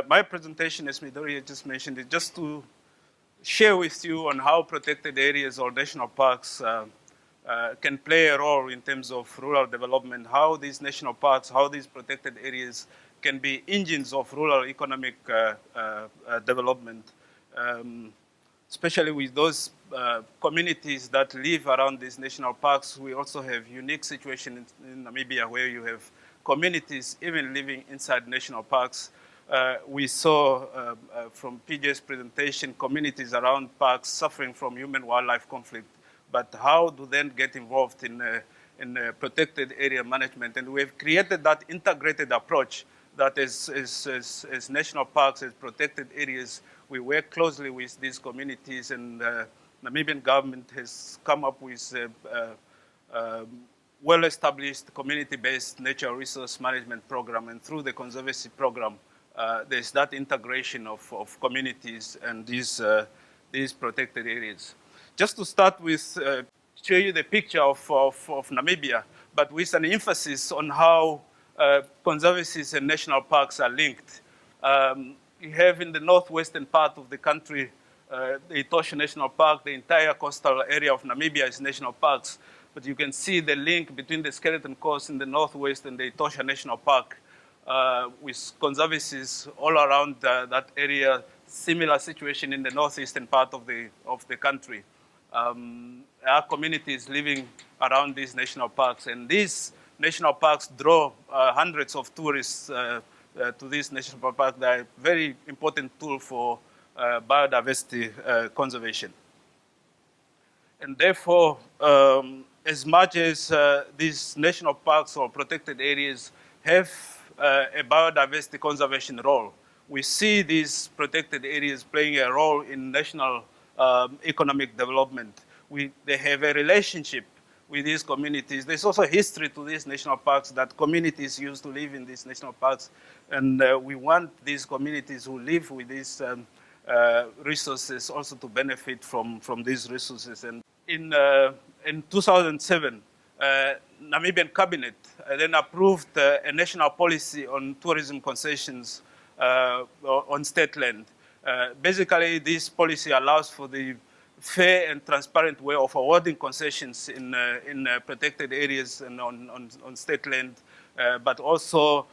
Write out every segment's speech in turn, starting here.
My presentation, as Midori just mentioned, is just to share with you on how protected areas or national parks can play a role in terms of rural development, how these national parks, how these protected areas can be engines of rural economic development, especially with those communities that live around these national parks. We also have unique situation in Namibia where you have communities even living inside national parks. We saw from PJ's presentation communities around parks suffering from human-wildlife conflict, but how do they get involved in protected area management? And we've created that integrated approach that as national parks, as protected areas, we work closely with these communities, and Namibian government has come up with well-established community-based nature resource management program, and through the conservancy program, there's that integration of communities and these protected areas. Just to start with, show you the picture of Namibia, but with an emphasis on how conservancies and national parks are linked. You have in the northwestern part of the country, the Etosha National Park, the entire coastal area of Namibia is national parks, but you can see the link between the Skeleton Coast in the northwest and the Etosha National Park. With conservancies all around that area, similar situation in the northeastern part of the country. Our communities living around these national parks, and these national parks draw hundreds of tourists to these national parks. They are a very important tool for biodiversity conservation. And therefore, as much as these national parks or protected areas have a biodiversity conservation role, we see these protected areas playing a role in national economic development. They have a relationship with these communities. There's also history to these national parks that communities used to live in these national parks, and we want these communities who live with these resources also to benefit from these resources. And in 2007, Namibian cabinet then approved a national policy on tourism concessions on state land. Basically, this policy allows for the fair and transparent way of awarding concessions in protected areas and on state land, but also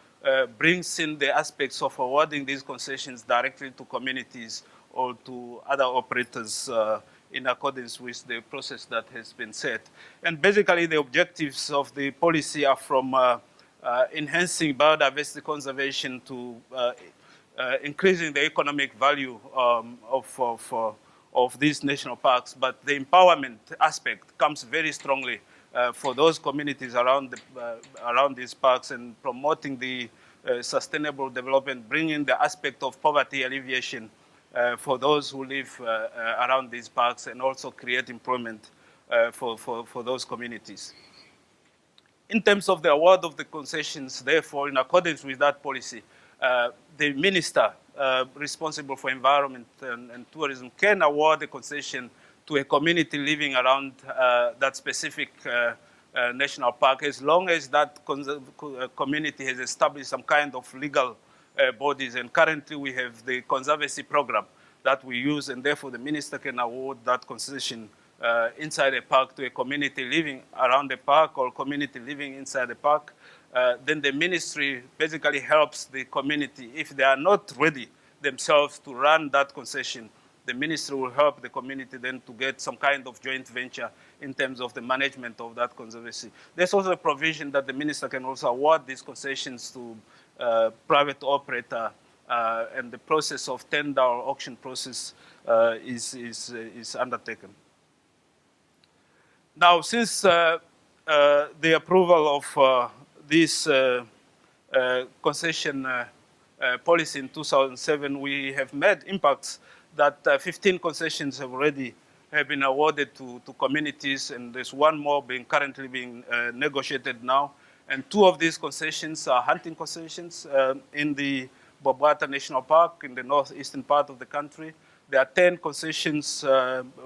brings in the aspects of awarding these concessions directly to communities or to other operators in accordance with the process that has been set. And basically, the objectives of the policy are from enhancing biodiversity conservation to increasing the economic value of these national parks. But the empowerment aspect comes very strongly for those communities around these parks, and promoting the sustainable development, bringing the aspect of poverty alleviation for those who live around these parks, and also create employment for those communities. In terms of the award of the concessions, therefore, in accordance with that policy, the minister responsible for environment and tourism can award a concession to a community living around that specific national park, as long as that community has established some kind of legal bodies. And currently we have the conservancy program that we use, and therefore the minister can award that concession inside a park to a community living around the park or community living inside the park. Then the ministry basically helps the community. If they are not ready themselves to run that concession, the ministry will help the community then to get some kind of joint venture in terms of the management of that conservancy. There's also a provision that the minister can also award these concessions to private operator, and the process of tender or auction process is undertaken. Now, since the approval of this concession policy in 2007, we have made impacts that 15 concessions have been awarded to communities, and there's one more currently being negotiated now. And 2 of these concessions are hunting concessions in the Bobwata National Park in the northeastern part of the country. There are 10 concessions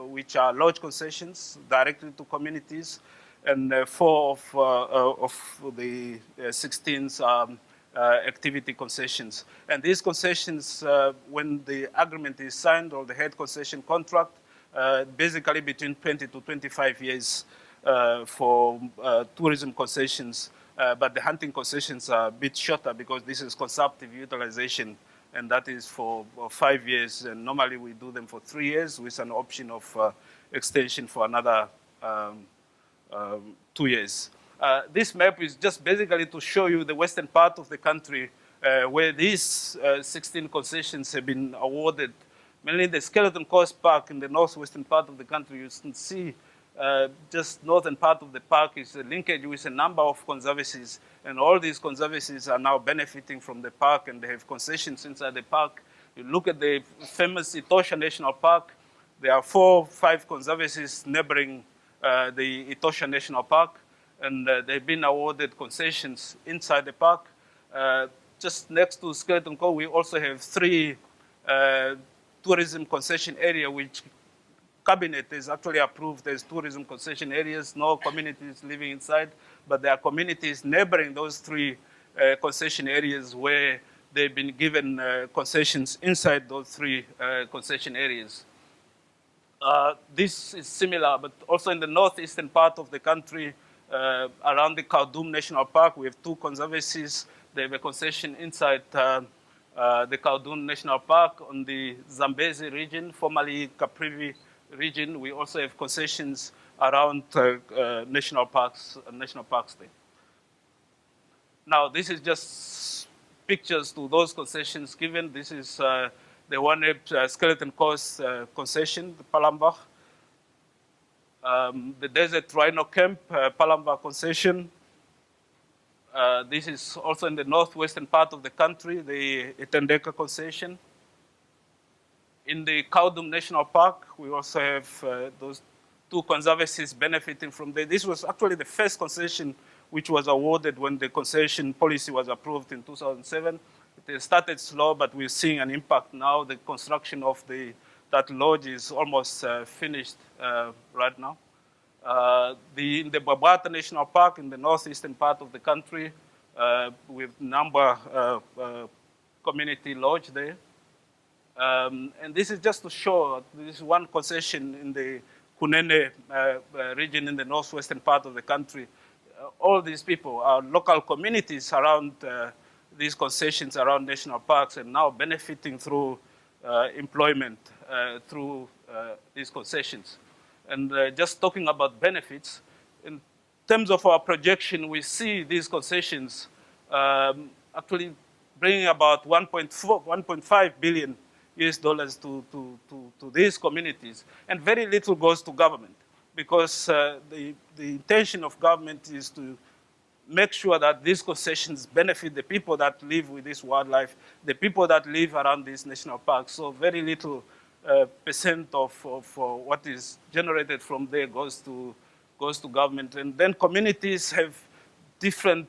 which are lodge concessions directly to communities, and 4 of the 16 are activity concessions. And these concessions, when the agreement is signed or the head concession contract, basically between 20 to 25 years for tourism concessions, but the hunting concessions are a bit shorter because this is consumptive utilization, and that is for 5 years. And normally we do them for 3 years with an option of extension for another 2 years. This map is just basically to show you the western part of the country where these 16 concessions have been awarded. Mainly the Skeleton Coast Park in the northwestern part of the country. You can see just northern part of the park is a linkage with a number of conservancies, and all these conservancies are now benefiting from the park, and they have concessions inside the park. You look at the famous Etosha National Park, there are 4 or 5 conservancies neighboring the Etosha National Park, and they've been awarded concessions inside the park. Just next to Skeleton Coast, we also have 3 tourism concession area, which cabinet has actually approved as tourism concession areas. No communities living inside, but there are communities neighboring those 3 concession areas where they've been given concessions inside those 3 concession areas. This is similar, but also in the northeastern part of the country, around the Khaldum National Park, we have 2 conservancies. They have a concession inside the Khaldum National Park on the Zambezi region, formerly Caprivi region. We also have concessions around national parks there. Now, this is just pictures to those concessions given. This is the one at Skeleton Coast concession, the Palambach. The Desert Rhino Camp, Palambach concession. This is also in the northwestern part of the country, the Itendeka concession. In the Khaldum National Park, we also have those 2 conservancies benefiting from there. This was actually the first concession which was awarded when the concession policy was approved in 2007. It started slow, but we're seeing an impact now. The construction of that lodge is almost finished right now. In the Babata National Park in the northeastern part of the country, with number community lodge there. And this is just to show, this is one concession in the Kunene region in the northwestern part of the country. All these people are local communities around these concessions around national parks, and now benefiting through employment through these concessions. And just talking about benefits, in terms of our projection, we see these concessions actually bringing about 1.5 billion US dollars to these communities, and very little goes to government, because the intention of government is to make sure that these concessions benefit the people that live with this wildlife, the people that live around these national parks. So very little percent of what is generated from there goes to government. And then communities have different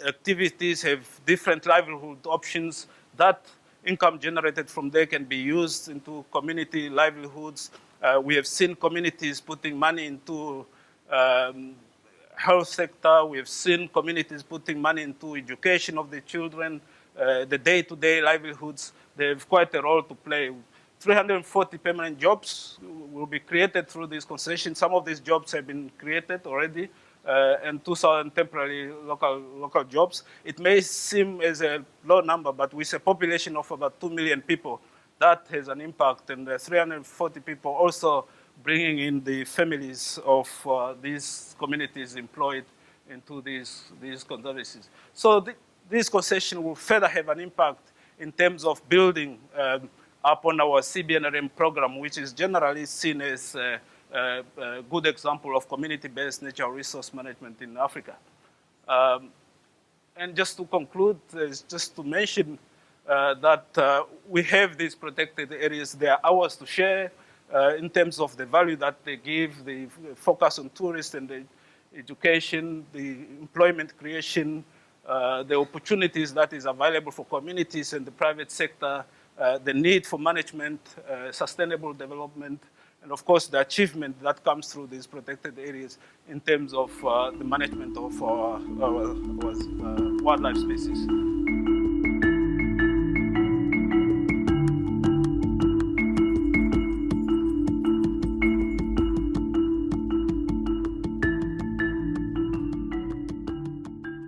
activities, have different livelihood options. That income generated from there can be used into community livelihoods. We have seen communities putting money into health sector. We have seen communities putting money into education of the children, the day-to-day livelihoods. They have quite a role to play. 340 permanent jobs will be created through these concessions. Some of these jobs have been created already, and 2,000 temporary local jobs. It may seem as a low number, but with a population of about 2 million people, that has an impact. And 340 people also bringing in the families of these communities employed into these conservancies. So this concession will further have an impact in terms of building upon our CBNRM program, which is generally seen as a good example of community-based natural resource management in Africa. And just to conclude, just to mention that we have these protected areas. They are ours to share in terms of the value that they give, the focus on tourists and the education, the employment creation, the opportunities that is available for communities and the private sector, the need for management, sustainable development, and of course the achievement that comes through these protected areas in terms of the management of our wildlife species.